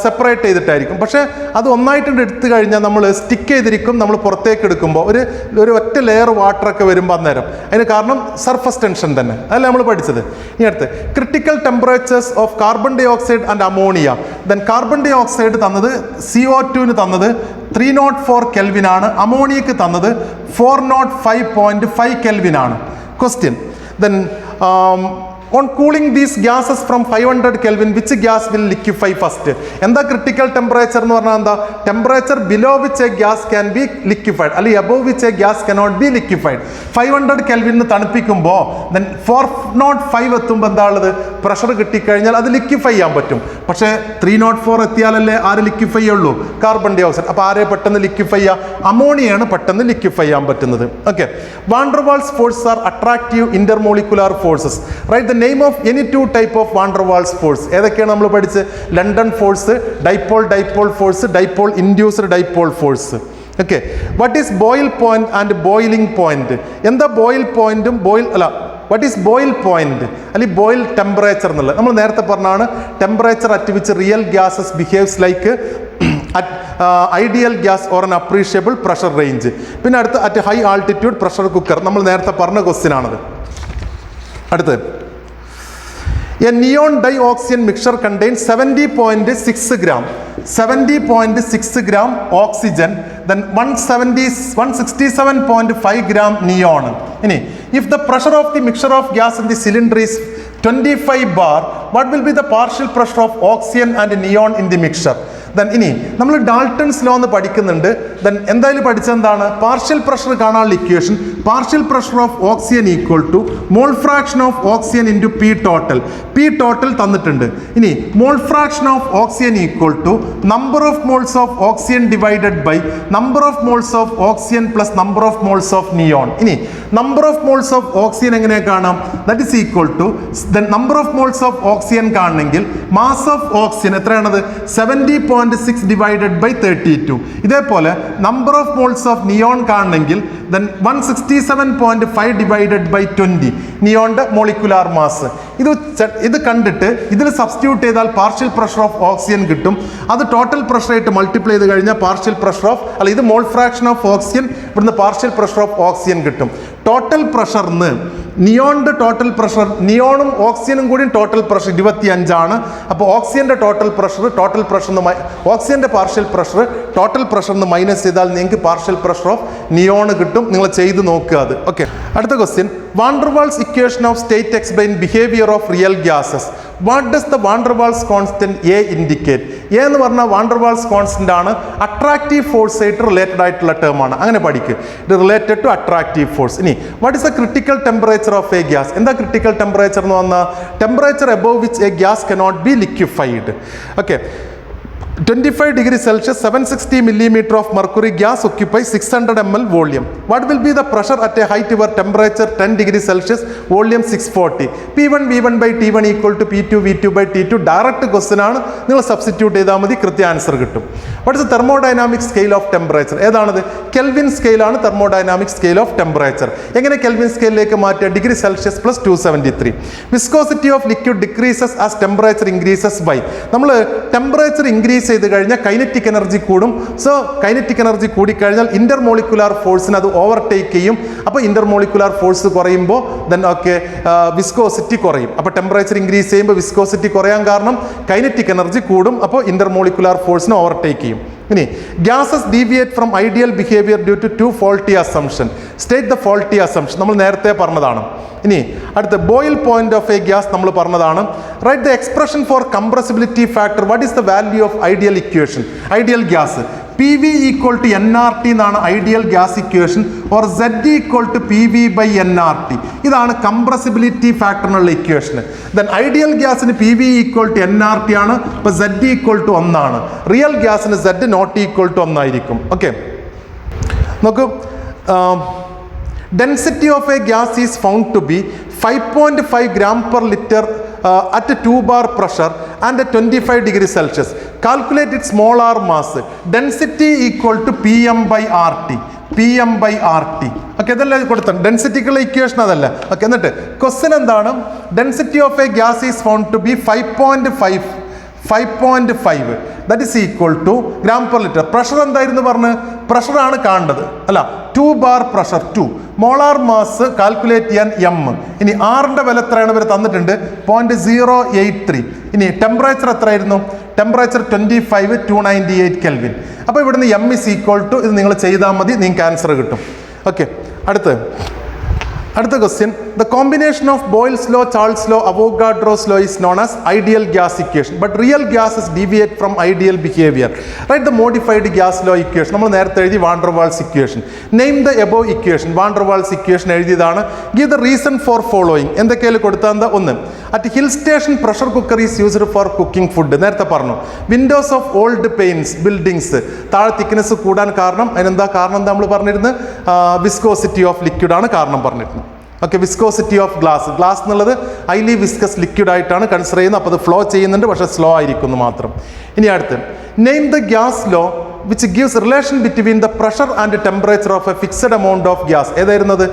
separate ചെയ്തിട്ടായിരിക്കും, പക്ഷേ അത് ഒന്നായിട്ട് എടുത്തു കഴിഞ്ഞാൽ നമ്മൾ സ്റ്റിക്ക് ചെയ്തിരിക്കും. നമ്മൾ പുറത്തേക്ക് എടുക്കുമ്പോൾ ഒരു ഒറ്റ ലെയർ വാട്ടറൊക്കെ വരുമ്പോൾ അന്നേരം അതിന് കാരണം സർഫസ് ടെൻഷൻ തന്നെ, അതല്ല നമ്മൾ പഠിച്ചത്. ഇനി അടുത്ത്, critical temperatures of carbon dioxide and ammonia. Then carbon dioxide തന്നത് CO2 തന്നത് 304 Kelvin ആണ്, അമോണിയക്ക് തന്നത് 405.5 Kelvin ആണ്. Question, then on cooling these gases from 500 Kelvin, which gas will liquefy first? എന്താ ക്രിട്ടിക്കൽ ടെമ്പറേച്ചർ എന്ന് പറഞ്ഞാൽ എന്താ? Temperature below which a gas can be liquefied, അല്ലെങ്കിൽ above which a gas cannot be liquefied. 500 Kelvin തണുപ്പിക്കുമ്പോൾ then 405 എത്തുമ്പോൾ എന്താ ഉള്ളത്? Pressure കിട്ടിക്കഴിഞ്ഞാൽ അത് ലിക്വിഫൈ ചെയ്യാൻ പറ്റും. പക്ഷേ 304 എത്തിയാലല്ലേ ആര് ലിക്വിഫൈ ഉള്ളൂ? Carbon dioxide. അപ്പോൾ ആരെ പെട്ടെന്ന് ലിക്വിഫൈ ചെയ്യുക? അമോണിയാണ് പെട്ടെന്ന് ലിക്വിഫൈ ചെയ്യാൻ പറ്റുന്നത്. Okay, van der Waals force are attractive intermolecular forces. Write the name of any two type of van der Waals force. ഏതൊക്കെയാണ് നമ്മൾ പഠിച്ച്? London force, dipole force, dipole induced dipole force. Okay, what is Boyle point and boiling point? എന്താ Boyle പോയിന്റും what is Boyle point അല്ലെങ്കിൽ Boyle temperature എന്നുള്ളത് നമ്മൾ നേരത്തെ പറഞ്ഞാണ്. Temperature at which real gases behaves like ideal gas or an appreciable pressure range. പിന്നെ അടുത്ത് at high altitude pressure cooker, നമ്മൾ നേരത്തെ പറഞ്ഞ ക്വസ്റ്റ്യൻ ആണത്. അടുത്ത്, a neon dioxin mixture contains 70.6 gram 70.6 gram oxygen, then 167.5 gram neon. If the pressure of the mixture of gas in the cylinder is 25 bar, what will be the partial pressure of oxygen and neon in the mixture? Then ഇനി നമ്മൾ Dalton's law എന്ന് പഠിക്കുന്നുണ്ട്. Then എന്തായാലും പഠിച്ചെന്താണ്? Partial pressure കാണാനുള്ള equation, partial pressure of oxygen equal to mole fraction of oxygen into P total. P total തന്നിട്ടുണ്ട്. ഇനി mole fraction of oxygen equal to number of moles of oxygen divided by number of moles of oxygen plus number of moles of neon. ഇനി number of moles of oxygen എങ്ങനെ കാണാം? That is equal to number of moles of oxygen കാണണമെങ്കിൽ mass of oxygen എത്രയാണത്? 70.6 divided by 32. ഇതേപോലെ number of moles of neon കാണണമെങ്കിൽ then 167.5 divided by 20 നിയോണിന്റെ molecular mass. ഇത് കണ്ടിട്ട് ഇതിൽ സബ്സ്റ്റിറ്റ്യൂട്ട് ചെയ്താൽ പാർഷ്യൽ പ്രഷർ ഓഫ് ഓക്സിജൻ കിട്ടും. അത് ടോട്ടൽ പ്രഷർ ആയിട്ട് മൾട്ടിപ്ലൈ ചെയ്ത് കഴിഞ്ഞാൽ പാർഷ്യൽ പ്രഷർ ഓഫ് ഇത് മോൾ ഫ്രാക്ഷൻ ഓഫ് ഓക്സിജൻ, ഇവിടുന്ന് പാർഷ്യൽ പ്രഷർ ഓഫ് ഓക്സിജൻ കിട്ടും. ടോട്ടൽ പ്രഷറിന് നിയോണിന്റെ ടോട്ടൽ പ്രഷർ, നിയോണും ഓക്സിജനും കൂടി ടോട്ടൽ പ്രഷർ 25 ആണ്. അപ്പോൾ ഓക്സിജന്റെ ടോട്ടൽ പ്രഷർ ഓക്സിജന്റെ പാർഷ്യൽ പ്രഷർ ടോട്ടൽ പ്രഷറിന് മൈനസ് ചെയ്താൽ നിങ്ങൾക്ക് പാർഷ്യൽ പ്രഷർ ഓഫ് നിയോൺ കിട്ടും. നിങ്ങൾ ചെയ്ത് നോക്കുക അത്. ഓക്കെ, അടുത്ത question, van der Waals equation of state explain behaviour of real gases. What does the van der Waals constant A indicate? A എന്ന് പറഞ്ഞാൽ വാണ്ടർവാൾസ് കോൺസ്റ്റന്റ് ആണ്, അട്രാക്റ്റീവ് ഫോഴ്സ് ആയിട്ട് റിലേറ്റഡ് ആയിട്ടുള്ള ടേം ആണ്. അങ്ങനെ പഠിക്കുക, ഇത് റിലേറ്റഡ് ടു അട്രാക്റ്റീവ് ഫോഴ്സ്. ഇനി what is the critical temperature of a gas? എന്താ ക്രിട്ടിക്കൽ ടെമ്പറേച്ചർ എന്ന് പറഞ്ഞാൽ temperature above which a gas cannot be liquefied. Okay, 25 degrees Celsius, 760 millimeter of mercury gas occupies 600 ml volume. What will be the pressure at a height where temperature 10 degrees Celsius, volume 640? P1 V1 by T1 equal to P2 V2 by T2. Direct question ആണ്. നിങ്ങൾ substitute ചെയ്താൽ മതി, കൃത്യ answer കിട്ടും. What is the thermodynamic scale of temperature? ഏതാണത്? Kelvin scale ആണ് thermodynamic scale of temperature. എങ്ങനെ Kelvin സ്കെയിലിലേക്ക് മാറ്റുക? Degree Celsius plus 273. Viscosity of liquid decreases as temperature increases by. നമ്മൾ ടെമ്പറേച്ചർ ഇൻക്രീസ് ചെയ്ത് കഴിഞ്ഞാൽ കൈനറ്റിക് എനർജി കൂടും. സോ കൈനറ്റിക് എനർജി കൂടിക്കഴിഞ്ഞാൽ ഇന്റർമോളിക്കുലാർ ഫോഴ്സിന് അത് ഓവർടേക്ക് ചെയ്യും. അപ്പോൾ ഇന്റർമോളിക്കുലാർ ഫോഴ്സ് കുറയുമ്പോൾ ദെൻ ഓക്കെ വിസ്കോസിറ്റി കുറയും. അപ്പോൾ ടെമ്പറേച്ചർ ഇൻക്രീസ് ചെയ്യുമ്പോൾ വിസ്കോസിറ്റി കുറയാൻ കാരണം കൈനറ്റിക് എനർജി കൂടും. അപ്പോൾ ഇന്റർമോളിക്കുലാർ ഫോഴ്സിനെ ഓവർടേക്ക് ചെയ്യും. ഇനി gases deviate from ideal behaviour due to faulty assumption. State the faulty assumption നമ്മൾ നേരത്തെ പറഞ്ഞതാണ്. ഇനി അടുത്ത Boyle point of a gas നമ്മൾ പറഞ്ഞതാണ്. Write the expression for compressibility factor. What is the value of ideal equation? Ideal gas P V equal to N R T എന്നാണ് ideal gas equation. Or Z equal to P V by N R T. ഇതാണ് compressibility ഫാക്ടറിനുള്ള equation. Then ideal ഗ്യാസിന് P V equal to N R T ആണ്. ഇപ്പോൾ Z equal to 1 ആണ്. Real ഗ്യാസിന് Z not equal to 1 ആയിരിക്കും. Okay, നോക്കൂ. Density of a gas is found to be 5.5 gram per liter at 2 bar pressure and at 25 degrees Celsius. Calculate its molar mass. Density equal to Pm by RT. Pm by RT. Okay, ഇതല്ലേ കൊടുത്തത് ഡെൻസിറ്റിക്കുള്ള equation അതല്ല. Okay, എന്നിട്ട് question എന്താണ്? Density of a gas is found to be 5.5 that is equal to gram per litre. Pressure എന്തായിരുന്നു പറഞ്ഞ്? പ്രഷറാണ് കാണേണ്ടത് അല്ല, 2 bar pressure 2. Molar mass calculate ചെയ്യാൻ എം. ഇനി ആറിൻ്റെ വില എത്രയാണ് ഇവർ തന്നിട്ടുണ്ട്? 0.083. ഇനി ടെമ്പറേച്ചർ എത്രയായിരുന്നു? Temperature 25 298 kelvin. അപ്പോൾ ഇവിടുന്ന് എം ഇസ് ഈക്വൽ ടു ഇത് നിങ്ങൾ ചെയ്താൽ മതി, നിങ്ങൾക്ക് ആൻസർ കിട്ടും. ഓക്കെ, അടുത്ത question. The combination of Boyle's law, Charles law, Avogadro's law is known as ideal gas equation. But real gases deviate from ideal behavior. Write the modified gas law equation. നമ്മൾ നേരത്തെ എഴുതി van der Waals equation. Name the above equation. Van der Waals equation എഴുതിയതാണ്. Give the reason for following. എന്തൊക്കെയാണ് കൊടുത്താൽ? ഒന്ന്, at hill station pressure cooker is used for cooking food. നേരത്തെ പറഞ്ഞു. Windows of old panes buildings താഴെ തിക്നെസ് കൂടാൻ കാരണം അതിനെന്താ കാരണം? എന്താ നമ്മൾ പറഞ്ഞിരുന്നത്? വിസ്കോസിറ്റി ഓഫ് ലിക്വിഡ് ആണ് കാരണം പറഞ്ഞിരുന്നത്. ഓക്കെ, വിസ്കോസിറ്റി ഓഫ് ഗ്ലാസ് എന്നുള്ളത് ഹൈലി വിസ്കസ് ലിക്വിഡ് ആയിട്ടാണ് കൺസിഡർ ചെയ്യുന്നത്. അപ്പോൾ അത് ഫ്ലോ ചെയ്യുന്നുണ്ട്, പക്ഷേ സ്ലോ ആയിരിക്കുന്നു മാത്രം. ഇനി അടുത്ത് name the gas law which gives relation between the pressure and temperature of a fixed amount of gas. ഏതായിരുന്നത്?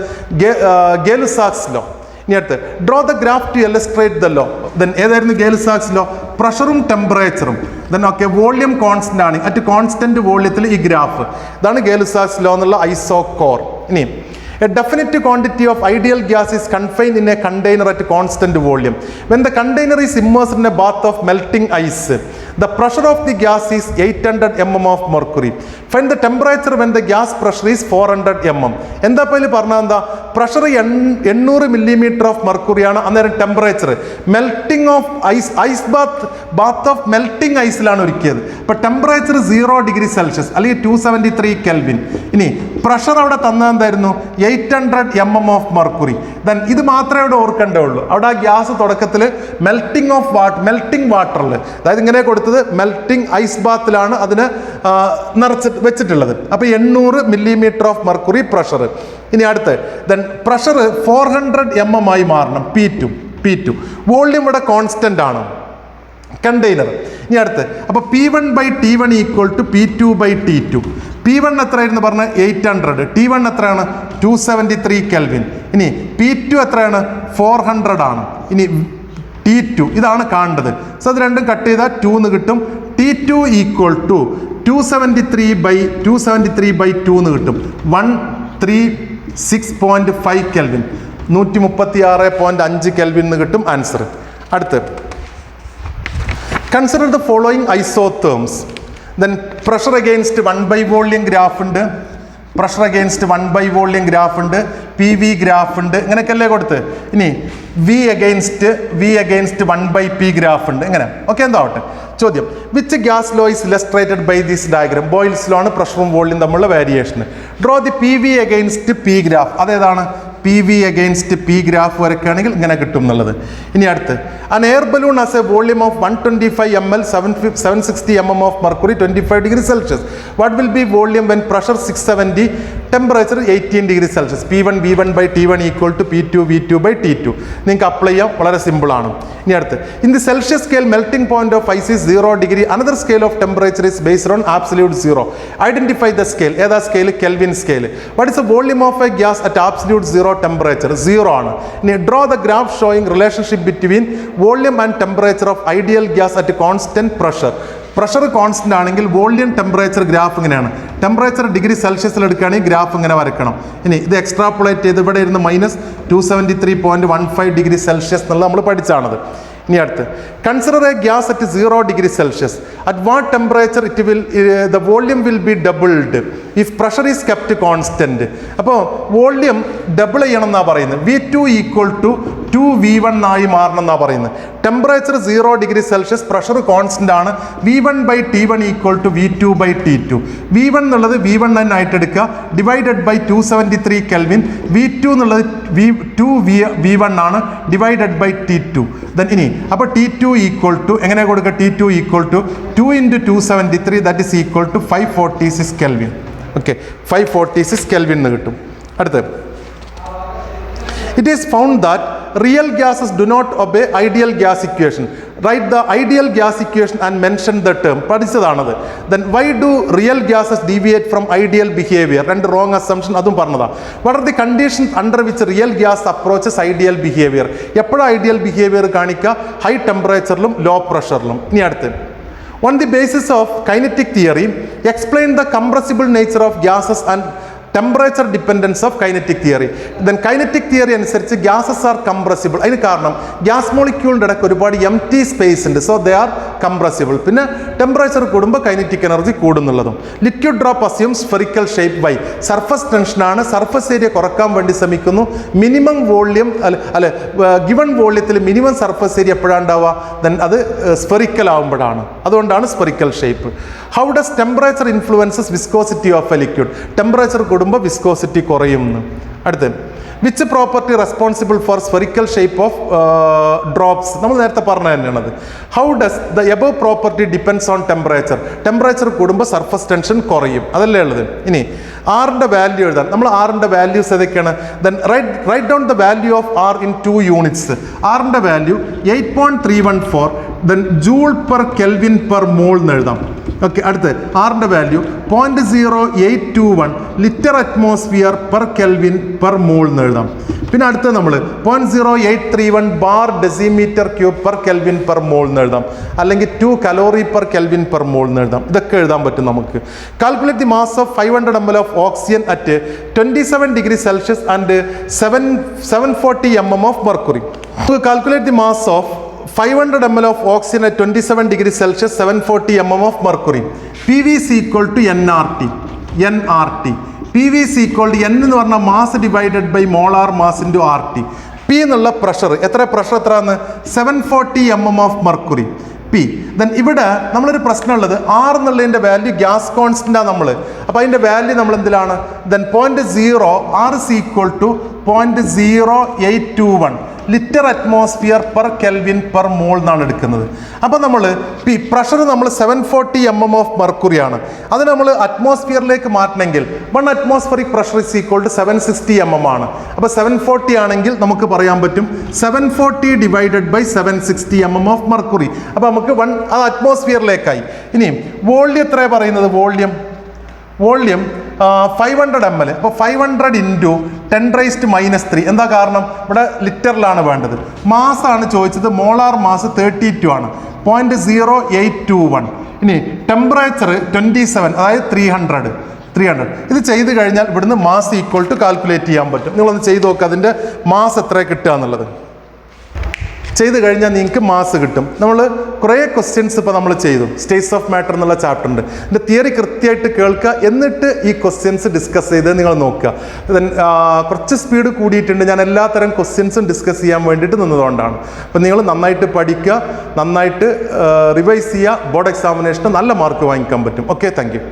Gay Lussac's law. ഇനി അടുത്ത് draw the graph to illustrate the law. Then ഏതായിരുന്നു ഗേ-ലുസാക്സ് ലോ? പ്രഷറും ടെമ്പറേച്ചറും ദെൻ ഓക്കെ വോള്യൂം കോൺസ്റ്റന്റ് ആണ്. At constant വോള്യത്തിൽ ഈ graph. ഇതാണ് ഗേ-ലുസാക്സ് ലോ എന്നുള്ള ഐസോകോർ. ഇനി a definite quantity of ideal gas is confined in a container at constant volume. When the container is immersed in a bath of melting ice, the pressure of the gas is 800 mm of mercury. Find the temperature when the gas pressure is 400 mm. എന്താ പേര് പറഞ്ഞാൽ എന്താ? Pressure 800 millimeter of mercury ആണ്. അന്നേരം temperature melting of ice bath of melting ഐസിലാണ് ഒരുക്കിയത്. അപ്പോൾ temperature 0 degree Celsius അല്ലെങ്കിൽ 273 കെൽവിൻ. ഇനി പ്രഷർ അവിടെ തന്നതെന്തായിരുന്നു? 800 mm ഓഫ് മെർക്കുറി. ദെൻ ഇത് മാത്രമേ ഇവിടെ ഓർക്കേണ്ടേ ഉള്ളൂ. അവിടെ ആ ഗ്യാസ് തുടക്കത്തിൽ മെൽറ്റിംഗ് വാട്ടറിൽ, അതായത് ഇങ്ങനെ കൊടുത്തത് മെൽറ്റിംഗ് ഐസ് ബാത്തിലാണ് അതിന് വെച്ചിട്ടുള്ളത്. അപ്പോൾ 800 millimeter ഓഫ് മെർക്കുറി പ്രഷർ. ഇനി അടുത്ത് ദെൻ പ്രഷർ 400 mm ആയി മാറണം. P2. വോള്യൂം ഇവിടെ കോൺസ്റ്റന്റ് ആണ് കണ്ടെയ്നർ. ഇനി അടുത്ത് അപ്പോൾ P1 by T1 equal to P2 by T2. P1 എത്രയായിരുന്നു പറഞ്ഞാൽ 800. T1 എത്രയാണ്? 273 കെൽവിൻ. ഇനി P2 എത്രയാണ്? 400 ആണ്. ഇനി T2 ഇതാണ് കാണേണ്ടത്. സോ അത് രണ്ടും കട്ട് ചെയ്താൽ 2 എന്ന് കിട്ടും. T2 ഈക്വൽ ടു 273 by 2 എന്ന് കിട്ടും. 136.5 കെൽവിൻ. 136.5 കെൽവിൻ എന്ന് കിട്ടും ആൻസർ. അടുത്ത് consider the following isotherms. Then pressure against 1 by volume graph ഉണ്ട്. Pressure against 1 by volume graph ഉണ്ട്. പി വി ഗ്രാഫ് ഉണ്ട്. ഇങ്ങനെയൊക്കെയല്ലേ കൊടുത്ത്. ഇനി V against 1 by P graph ഉണ്ട്. ഇങ്ങനെ ഓക്കെ. എന്താവട്ടെ ചോദ്യം. Which gas law is illustrated by this diagram? Boyle's law ആണ് പ്രഷറും വോള്യം തമ്മിലുള്ള variation. Draw the P V against P graph. അതേതാണ്? P V against P graph വരയ്ക്കുകയാണെങ്കിൽ ഇങ്ങനെ കിട്ടും എന്നുള്ളത്. ഇനി അടുത്ത് an air balloon has a volume of 125 ml 760 mm of mercury 25 degrees Celsius. What will be volume when pressure 670, temperature 18 degrees Celsius? P1 V1 by T1 equal to P2 V2 by T2. നിങ്ങൾക്ക് apply ചെയ്യാം, വളരെ simple ആണ്. ഇനി അടുത്ത് in the Celsius scale melting point of ice is 0 degree. Another scale of temperature is based on absolute zero. Identify the scale. ഏതാ scale? Kelvin scale. What is the volume of a gas at absolute zero temperature? 0 ആണ്. ഇനി draw the graph showing relationship between volume and temperature of ideal gas at constant pressure. Pressure constant ആണെങ്കിൽ volume temperature graph ഇങ്ങനെയാണ്. Temperature degree സെൽഷ്യസിൽ എടുക്കുകയാണെങ്കിൽ graph ഇങ്ങനെ വരയ്ക്കണം. ഇനി ഇത് extrapolate ചെയ്ത് ഇവിടെ ഇരുന്ന് -273.15 ഡിഗ്രി സെൽഷ്യസ് എന്നുള്ളത് നമ്മൾ പഠിച്ചാണത്. ഇനി അടുത്ത് consider A gas at 0 degree Celsius. At what temperature it will the volume will be doubled if pressure is kept constant. അപ്പോൾ വോള്യൂം ഡബിൾ ചെയ്യണം എന്നാണ് പറയുന്നത്. V2 ഈക്വൽ ടു 2V1 ആയി മാറണം എന്നാണ് പറയുന്നത്. Temperature 0 degree Celsius, pressure constant ആണ്. V1 by T1 equal to V2 by T2. V1 എന്നുള്ളത് V1 തന്നെ ആയിട്ട് എടുക്കുക, ഡിവൈഡഡ് ബൈ 273 കെൽവിൻ. V2 എന്നുള്ളത് V1 ആണ്, ഡിവൈഡഡ് ബൈ T2. ദെൻ ഇനി അപ്പോൾ T2 ഈക്വൽ ടു എങ്ങനെ കൊടുക്കുക? T2 equal to 2 × 273 that is equal to 546 kelvin. Okay, 546 kelvin എന്ന് കിട്ടും. അടുത്ത് it is found that real gases do not obey ideal gas equation. Write the ideal gas equation and mention the term. പഠിച്ചതാണത്. Then why do real gases deviate from ideal behavior? രണ്ട് wrong assumption അതും പറഞ്ഞതാ. What are the conditions under which real gas approaches ideal behavior? എപ്പോഴാണ് ideal behaviour കാണിക്കുക? High ടെമ്പറേച്ചറിലും low പ്രഷറിലും. ഇനി അടുത്ത് on the basis of kinetic theory explain the compressible nature of gases and temperature dependence of kinetic theory. Then kinetic theory അനുസരിച്ച് gases are compressible. അതിന് കാരണം gas മോളിക്യൂളിൻ്റെ ഇടയ്ക്ക് ഒരുപാട് empty space ഉണ്ട്, സോ ദേ ആർ compressible. പിന്നെ temperature കൂടുമ്പോൾ kinetic energy കൂടുന്നുള്ളതും. Liquid drop assume spherical shape by surface ടെൻഷനാണ്, സർഫസ് ഏരിയ കുറക്കാൻ വേണ്ടി ശ്രമിക്കുന്നു. മിനിമം വോള്യം അല്ലെ ഗിവൺ വോള്യത്തിൽ മിനിമം സർഫസ് ഏരിയ എപ്പോഴാണ് ഉണ്ടാവുക? ദെൻ അത് സ്ഫെറിക്കൽ ആവുമ്പോഴാണ്, അതുകൊണ്ടാണ് spherical shape. How does temperature influences viscosity of a liquid? Temperature കൂടുമ്പോൾ വിസ്കോസിറ്റി കുറയുന്നു. അടുത്ത് which property responsible for spherical shape of drops? നമ്മൾ നേരത്തെ പറഞ്ഞ തന്നെയാണത്. How does the above property depends on temperature? Temperature കൂടുമ്പോൾ സർഫസ് ടെൻഷൻ കുറയും, അതല്ലേ ഉള്ളത്. ഇനി ആറിൻ്റെ വാല്യൂ എഴുതാൻ, നമ്മൾ ആറിൻ്റെ വാല്യൂസ് ഏതൊക്കെയാണ്? Then write down the value of R in 2 units. ആറിൻ്റെ value 8.314, then joule per Kelvin per mole എന്ന് എഴുതാം. ഓക്കെ, അടുത്ത് ആറിൻ്റെ value 0.0821 litre atmosphere per Kelvin per mole എന്ന് എഴുതാം. പിന്നെ അടുത്ത് നമ്മൾ 0.0831 bar decimetre cube per Kelvin per mole എന്ന് എഴുതാം, അല്ലെങ്കിൽ 2 calorie per Kelvin per mole എന്ന് എഴുതാം. ഇതൊക്കെ എഴുതാൻ പറ്റും നമുക്ക്. Calculate the mass of 500 ml of oxygen at 27 degree Celsius and 740 mm of mercury. Calculate the mass of 500 ml of oxygen at 27 degrees Celsius, 740 mm of mercury. PV is equal to nRT. PV is equal to N എന്ന് പറഞ്ഞാൽ mass divided by molar mass into RT. P എന്നുള്ള pressure pressure എത്രയാണ്? 740 mm of mercury. P. Then ഇവിടെ നമ്മളൊരു പ്രശ്നമുള്ളത് R എന്നുള്ളതിൻ്റെ value gas കോൺസ്റ്റൻ്റാണ് നമ്മൾ. അപ്പോൾ അതിൻ്റെ വാല്യൂ നമ്മൾ എന്തിലാണ്? Then 0.0 R is equal to 0.0821 litre atmosphere per Kelvin per mole എന്നാണ് എടുക്കുന്നത്. അപ്പോൾ നമ്മൾ പ്രഷർ നമ്മൾ 740 mm ഓഫ് മെർക്കുറിയാണ്. അത് നമ്മൾ അറ്റ്മോസ്ഫിയറിലേക്ക് മാറ്റണമെങ്കിൽ 1 atmospheric pressure is equal to 760 mm ആണ്. അപ്പോൾ 740 ആണെങ്കിൽ നമുക്ക് പറയാൻ പറ്റും 740 divided by 760 mm of mercury. അപ്പോൾ നമുക്ക് 1 അത് അറ്റ്മോസ്ഫിയറിലേക്കായി. ഇനി വോള്യം എത്രയാണ് പറയുന്നത്? Volume 500 ml. അപ്പോൾ 500 ഇൻറ്റു 10⁻³ എന്താ കാരണം? ഇവിടെ ലിറ്ററിലാണ് വേണ്ടത്. മാസാണ് ചോദിച്ചത്, മോളാർ മാസ് 32 ആണ്, 0.0821. ഇനി ടെമ്പറേച്ചർ 27, അതായത് 300. ഇത് ചെയ്ത് കഴിഞ്ഞാൽ ഇവിടുന്ന് മാസ് ഈക്വൽ ടു കാൽക്കുലേറ്റ് ചെയ്യാൻ പറ്റും. നിങ്ങളൊന്ന് ചെയ്ത് നോക്കുക അതിൻ്റെ മാസ് എത്ര കിട്ടുക എന്നുള്ളത്. ചെയ്ത് കഴിഞ്ഞാൽ നിങ്ങൾക്ക് മാസ് കിട്ടും. നമ്മൾ കുറേ ക്വസ്റ്റ്യൻസ് ഇപ്പോൾ നമ്മൾ ചെയ്തു. സ്റ്റേറ്റ്സ് ഓഫ് മാറ്റർ എന്നുള്ള ചാപ്റ്റർ ഉണ്ട്. ഇതിൻ്റെ തിയറി കൃത്യമായിട്ട് കേൾക്കുക, എന്നിട്ട് ഈ ക്വസ്റ്റ്യൻസ് ഡിസ്കസ് ചെയ്ത് നിങ്ങൾ നോക്കുക. കുറച്ച് സ്പീഡ് കൂടിയിട്ടുണ്ട്, ഞാൻ എല്ലാത്തരം ക്വസ്റ്റ്യൻസും ഡിസ്കസ് ചെയ്യാൻ വേണ്ടിയിട്ട് നിന്നതുകൊണ്ടാണ്. അപ്പോൾ നിങ്ങൾ നന്നായിട്ട് പഠിക്കുക, നന്നായിട്ട് റിവൈസ് ചെയ്യുക. ബോർഡ് എക്സാമിനേഷന് നല്ല മാർക്ക് വാങ്ങിക്കാൻ പറ്റും. Okay, thank you.